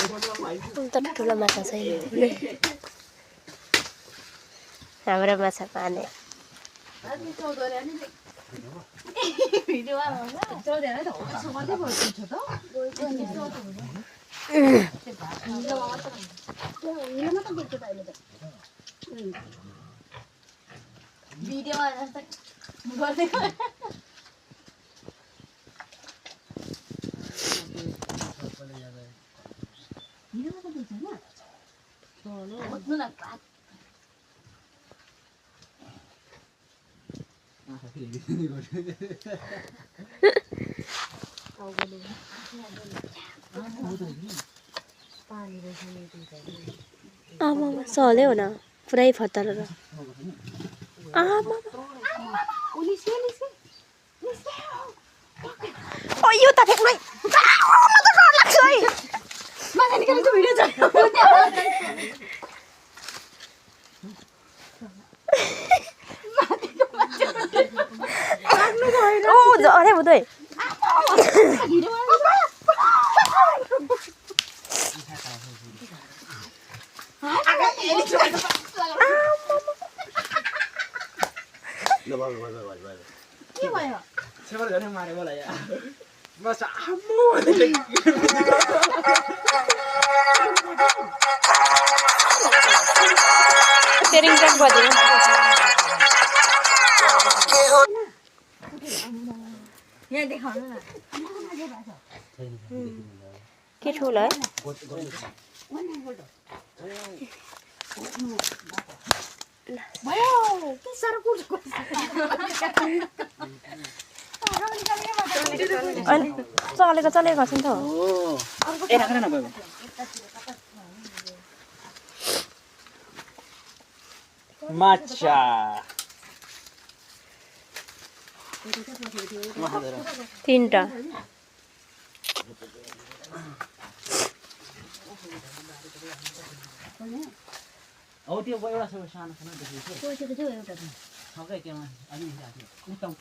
त ठुलो माछा छैन हाम्रो माछा पाने आमा सल्यो न पुरै फतर आमा ओ यो त फेक्नै म त डर लाग्छ है माछा निकालेको भिडियो छ ओ अरे बुदै के भयो सेवर गर्ने मारे मलाई यार बस आम्मो टेरिङ टक बज्यो यहाँ देखाउनु न के ठुलो है भयो के साह्रो कुर्छ अनि चलेको छ नि त ए राख्न न बाबु माछा तीनटा औ त्यो एउटा सानो सानो देखेको सोचेको छु एउटा त छकै केमा अलि राख्यो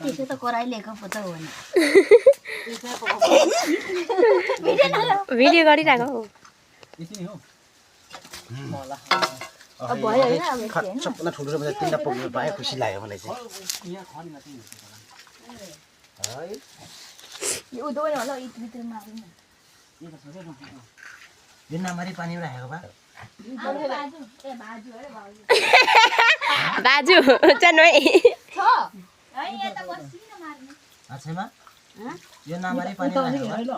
त्यसो त कराइलेको पो त हो नि भिडियो गरिरहेको हो यति नै हो होला अब भयो हैन अब सबभन्दा ठुलो सबभन्दा तिनवटा पुग्नु पाएँ खुसी लाग्यो मलाई चाहिँ यहाँ खनि मात्रै है यो उदोले होला यति भित्र मार्नु यो त सबै नखाएको यो नमारी पानीमा राखेको भए बाजु ए बाजु अरे बाजु बाजु चनोइ छ है यहाँ त बसिन मार्नु आछैमा यो नमारी पानीमा राखेको भए ल